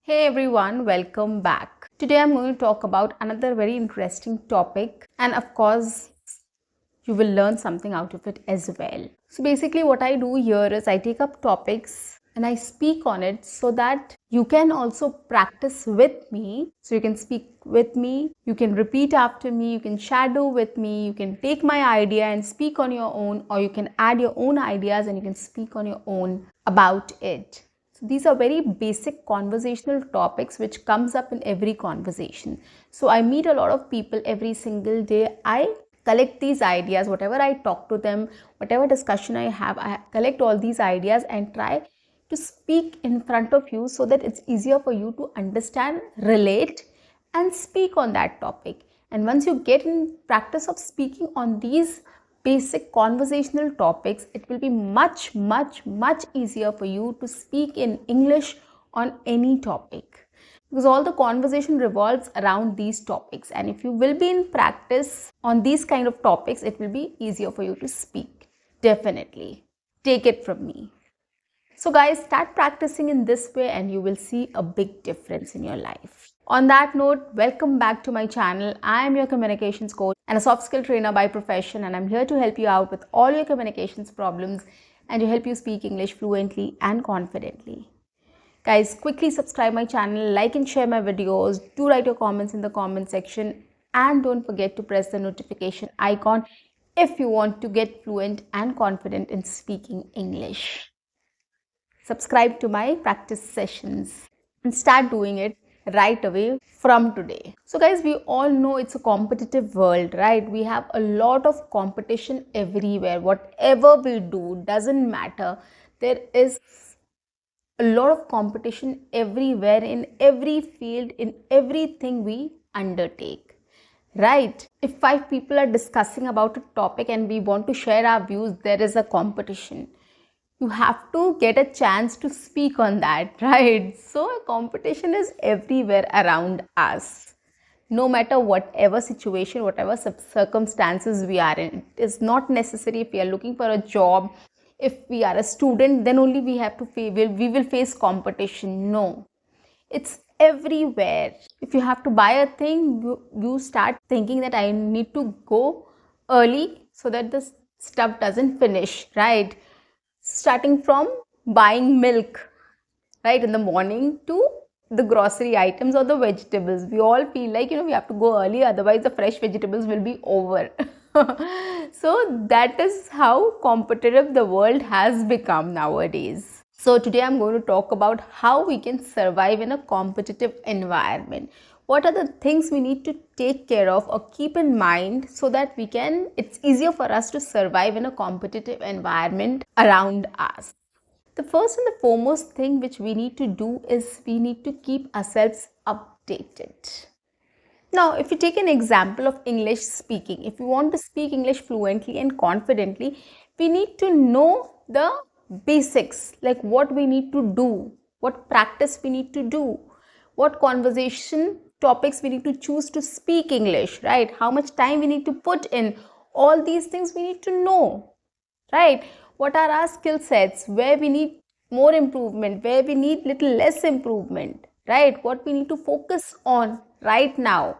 Hey everyone, welcome back. Today I'm going to talk about another very interesting topic, and of course, you will learn something out of it as well. So basically what I do here is I take up topics and I speak on it so that you can also practice with me. So you can speak with me, you can repeat after me, you can shadow with me, you can take my idea and speak on your own, or you can add your own ideas and you can speak on your own about it. So these are very basic conversational topics which comes up in every conversation. So I meet a lot of people every single day. I collect these ideas, whatever I talk to them, whatever discussion I have, I collect all these ideas and try to speak in front of you so that it's easier for you to understand, relate and speak on that topic. And once you get in practice of speaking on these basic conversational topics, it will be much easier for you to speak in English on any topic, because all the conversation revolves around these topics. And if you will be in practice on these kind of topics, it will be easier for you to speak. Definitely. Take it from me. So guys, start practicing in this way and you will see a big difference in your life. On that note, welcome back to my channel. I am your communications coach and a soft skill trainer by profession, and I'm here to help you out with all your communications problems and to help you speak English fluently and confidently. Guys, quickly subscribe my channel, like and share my videos, do write your comments in the comment section, and don't forget to press the notification icon if you want to get fluent and confident in speaking English. Subscribe to my practice sessions and start doing it right away from today. So guys, we all know it's a competitive world, right? We have a lot of competition everywhere. Whatever we do doesn't matter. There is a lot of competition everywhere, in every field, in everything we undertake, right? If 5 people are discussing about a topic and we want to share our views, there is a competition. You have to get a chance to speak on that, right? So competition is everywhere around us, no matter whatever situation, whatever circumstances we are in. It is not necessary if we are looking for a job, if we are a student, then only we have to we will face competition. No, it's everywhere. If you have to buy a thing, you start thinking that I need to go early so that the stuff doesn't finish, right? Starting from buying milk, right, in the morning, to the grocery items or the vegetables. We all feel like, we have to go early, otherwise the fresh vegetables will be over. So that is how competitive the world has become nowadays. So today I'm going to talk about how we can survive in a competitive environment. What are the things we need to take care of or keep in mind so that it's easier for us to survive in a competitive environment around us. The first and the foremost thing which we need to do is we need to keep ourselves updated. Now, if you take an example of English speaking, if you want to speak English fluently and confidently, we need to know the basics, like what we need to do, what practice we need to do, what conversation topics we need to choose to speak English, right? How much time we need to put in. All these things we need to know, right? What are our skill sets, where we need more improvement, where we need little less improvement, right? What we need to focus on right now.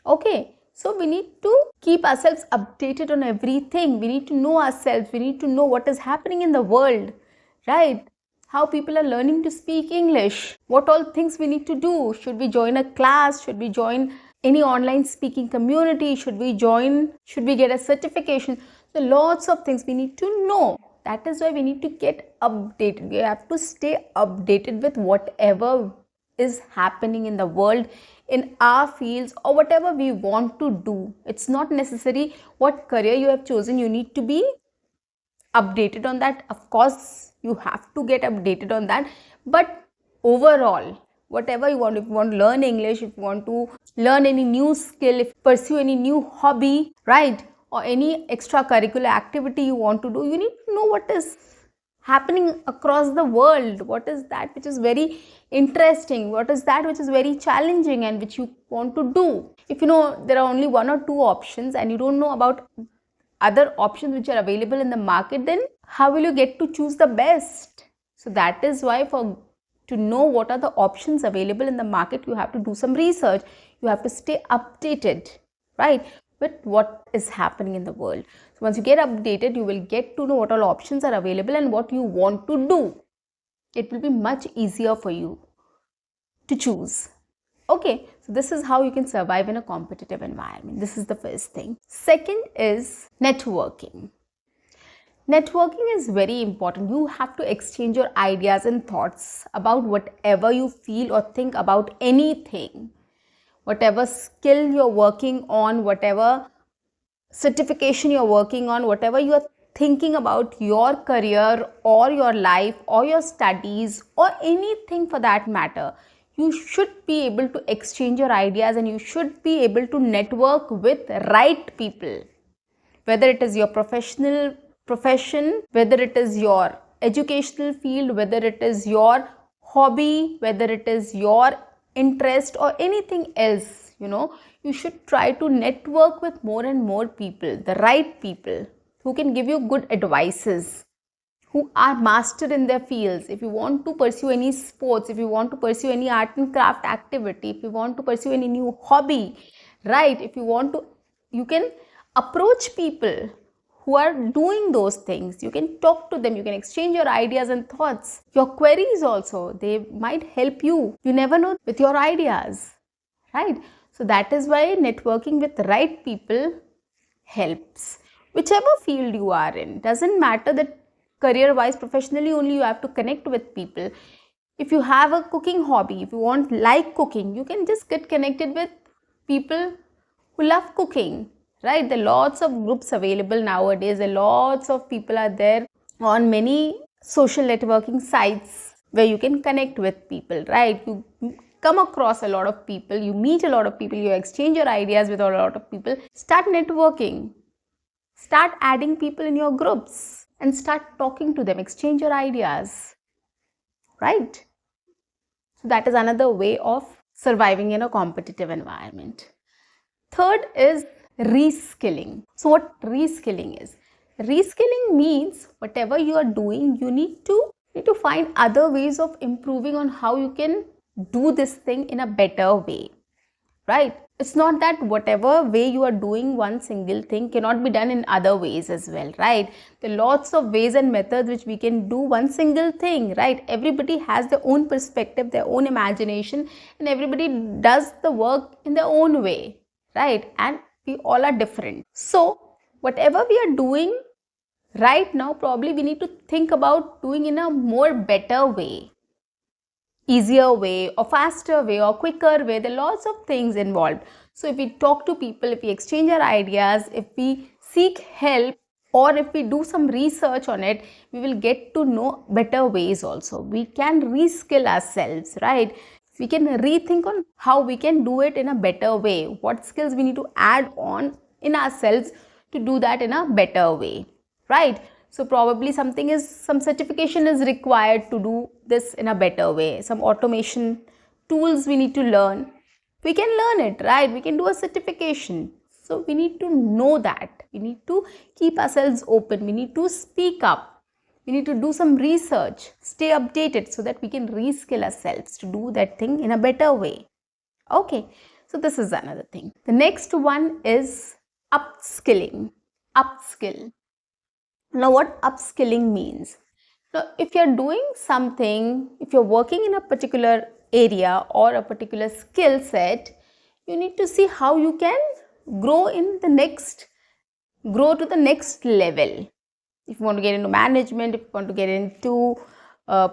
Okay, so we need to keep ourselves updated on everything. We need to know ourselves. We need to know what is happening in the world, right? How people are learning to speak English. What all things we need to do. Should we join a class? Should we join any online speaking community? Should we get a certification? So lots of things we need to know. That is why we need to get updated. We have to stay updated with whatever is happening in the world, in our fields, or whatever we want to do. It's not necessary what career you have chosen, you need to be updated on that. Of course, you have to get updated on that, but overall, whatever you want, if you want to learn English, if you want to learn any new skill, if you pursue any new hobby, right, or any extracurricular activity you want to do, you need to know what is happening across the world. What is that which is very interesting? What is that which is very challenging and which you want to do? If you know there are only 1 or 2 options and you don't know about other options which are available in the market, then how will you get to choose the best? So that is why for To know what are the options available in the market, you have to do some research. You have to stay updated, right, with what is happening in the world. So once you get updated, you will get to know what all options are available and what you want to do. It will be much easier for you to choose. Okay, so this is how you can survive in a competitive environment. This is the first thing. Second is networking. Networking is very important. You have to exchange your ideas and thoughts about whatever you feel or think about anything. Whatever skill you're working on, whatever certification you're working on, whatever you are thinking about your career or your life or your studies or anything for that matter, you should be able to exchange your ideas and you should be able to network with right people. Whether it is your profession, whether it is your educational field, whether it is your hobby, whether it is your interest or anything else, you should try to network with more and more people, the right people who can give you good advices, who are master in their fields. If you want to pursue any sports, if you want to pursue any art and craft activity, if you want to pursue any new hobby, right, if you want to, you can approach people who are doing those things. You can talk to them, you can exchange your ideas and thoughts, your queries also. They might help you. You never know with your ideas, right? So that is why networking with the right people helps. Whichever field you are in, doesn't matter that career wise, professionally only you have to connect with people. If you have a cooking hobby, if you like cooking, you can just get connected with people who love cooking, right? There are lots of groups available nowadays. There are lots of people are there on many social networking sites where you can connect with people, right? You come across a lot of people, you meet a lot of people, you exchange your ideas with a lot of people. Start networking. Start adding people in your groups and start talking to them, exchange your ideas, right? So that is another way of surviving in a competitive environment. Third is reskilling. So what reskilling is? Reskilling means whatever you are doing, you need to find other ways of improving on how you can do this thing in a better way, right? It's not that whatever way you are doing one single thing cannot be done in other ways as well, right? There are lots of ways and methods which we can do one single thing, right? Everybody has their own perspective, their own imagination, and everybody does the work in their own way, right? And we all are different. So whatever we are doing right now, probably we need to think about doing in a more better way, easier way or faster way or quicker way. There are lots of things involved. So if we talk to people, if we exchange our ideas, if we seek help, or if we do some research on it, we will get to know better ways also. We can reskill ourselves, right? We can rethink on how we can do it in a better way, what skills we need to add on in ourselves to do that in a better way, right? So probably some certification is required to do this in a better way. Some automation tools we need to learn. We can learn it, right? We can do a certification. So we need to know that. We need to keep ourselves open. We need to speak up. We need to do some research, stay updated so that we can reskill ourselves to do that thing in a better way. Okay, so this is another thing. The next one is upskilling. Upskill. Now, what upskilling means? Now, if you're doing something, if you're working in a particular area or a particular skill set, you need to see how you can grow to the next level. If you want to get into management, if you want to get into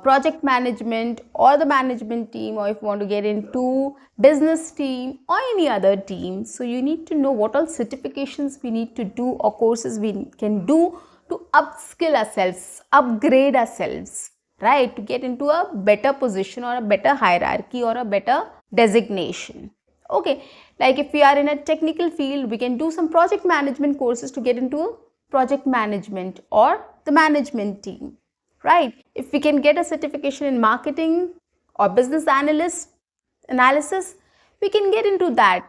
project management or the management team, or if you want to get into business team or any other team, so you need to know what all certifications we need to do or courses we can do to upskill ourselves, upgrade ourselves, right? To get into a better position or a better hierarchy or a better designation. Okay, like if we are in a technical field, we can do some project management courses to get into project management or the management team, right? If we can get a certification in marketing or business analysis, we can get into that,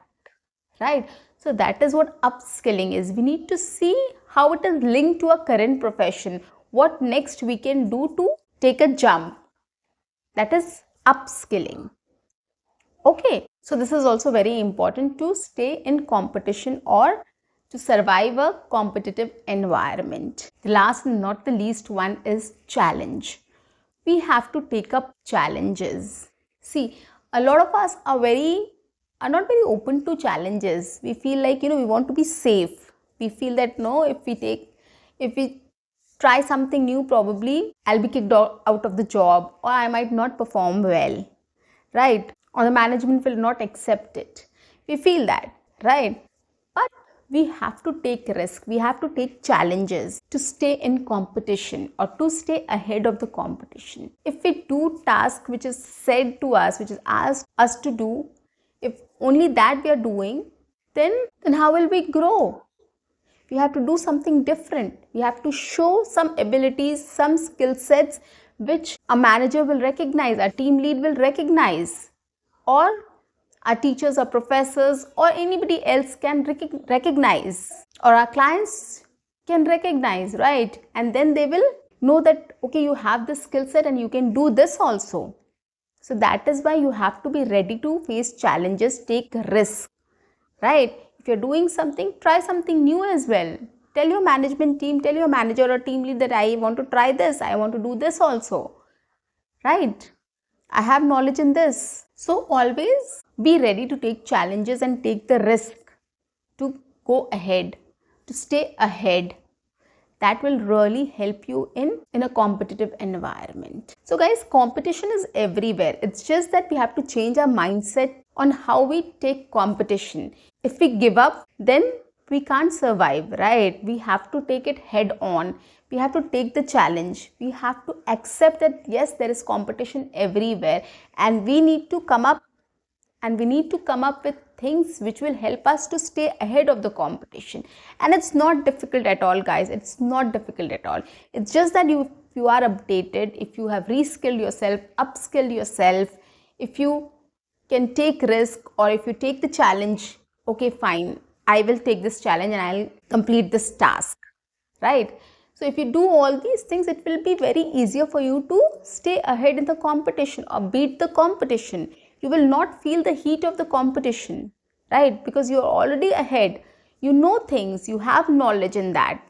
right? So that is what upskilling is. We need to see how it is linked to our current profession. What next we can do to take a jump. That is upskilling. Okay, so this is also very important to stay in competition or to survive a competitive environment. The last and not the least one is challenge. We have to take up challenges. See, a lot of us are not very open to challenges. We feel like, we want to be safe. We feel that no, if we try something new, probably I'll be kicked out of the job, or I might not perform well, right? Or the management will not accept it. We feel that, right? But we have to take risk, we have to take challenges to stay in competition or to stay ahead of the competition. If we do task which is said to us, which is asked us to do, if only that we are doing, then how will we grow? We have to do something different. We have to show some abilities, some skill sets which a manager will recognize, a team lead will recognize, or our teachers or professors or anybody else can recognize, or our clients can recognize, right? And then they will know that, okay, you have this skill set and you can do this also. So that is why you have to be ready to face challenges, take risks, right? If you're doing something, try something new as well. Tell your management team, tell your manager or team lead that I want to try this, I want to do this also, right? I have knowledge in this. So always be ready to take challenges and take the risk to go ahead, to stay ahead. That will really help you in a competitive environment. So guys, competition is everywhere. It's just that we have to change our mindset on how we take competition. If we give up, then we can't survive, right? We have to take it head on. We have to take the challenge. We have to accept that yes, there is competition everywhere, and we need to come up with things which will help us to stay ahead of the competition. And it's not difficult at all, guys. It's not difficult at all. It's just that you are updated, if you have reskilled yourself, upskilled yourself, if you can take risk, or if you take the challenge, okay, fine, I will take this challenge and I'll complete this task, right? So if you do all these things, it will be very easier for you to stay ahead in the competition or beat the competition. You will not feel the heat of the competition, right? Because you're already ahead. You know things, you have knowledge in that,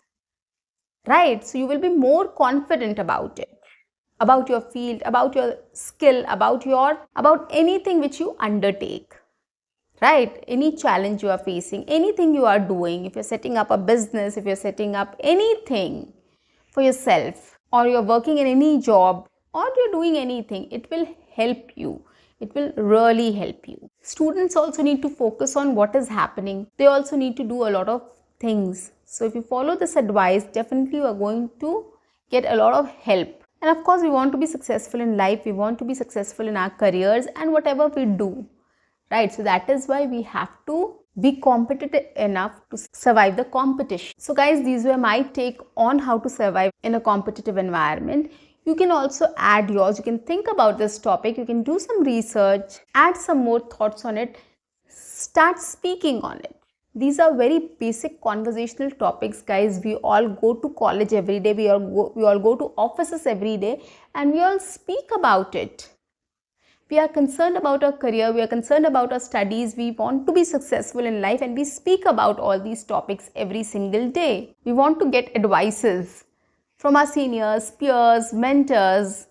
right? So you will be more confident about it, about your field, about your skill, about anything which you undertake, right? Any challenge you are facing, anything you are doing, if you're setting up a business, if you're setting up anything for yourself, or you're working in any job, or you're doing anything, it will help you. It will really help you. Students also need to focus on what is happening. They also need to do a lot of things. So if you follow this advice, definitely you are going to get a lot of help. And of course, we want to be successful in life. We want to be successful in our careers and whatever we do, right? So that is why we have to be competitive enough to survive the competition. So guys, these were my take on how to survive in a competitive environment. You can also add yours. You can think about this topic. You can do some research, add some more thoughts on it, start speaking on it. These are very basic conversational topics, guys. We all go to college every day. We all go to offices every day, and we all speak about it. We are concerned about our career, we are concerned about our studies, we want to be successful in life, and we speak about all these topics every single day. We want to get advices from our seniors, peers, mentors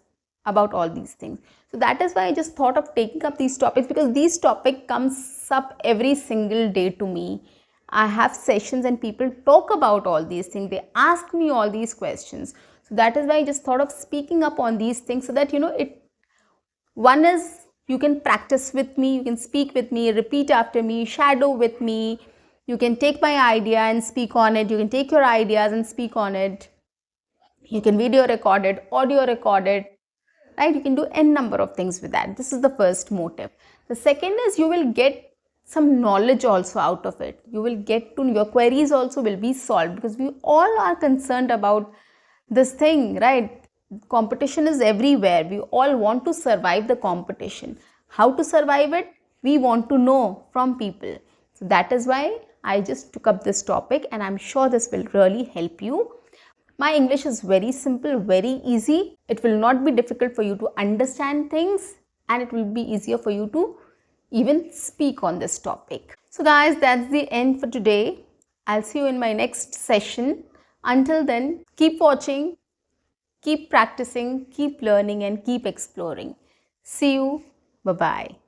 about all these things. So that is why I just thought of taking up these topics, because these topic comes up every single day to me. I have sessions and people talk about all these things. They ask me all these questions. So that is why I just thought of speaking up on these things, so that one is, you can practice with me, you can speak with me, repeat after me, shadow with me. You can take my idea and speak on it. You can take your ideas and speak on it. You can video record it, audio record it, right? You can do n number of things with that. This is the first motive. The second is, you will get some knowledge also out of it. You will get to, your queries also will be solved, because we all are concerned about this thing, right? Competition is everywhere. We all want to survive the competition. How to survive it? We want to know from people. So that is why I just took up this topic, and I'm sure this will really help you. My English is very simple, very easy. It will not be difficult for you to understand things. and it will be easier for you to even speak on this topic. So guys, that's the end for today. I'll see you in my next session. Until then, keep watching, keep practicing, keep learning, and keep exploring. See you. Bye-bye.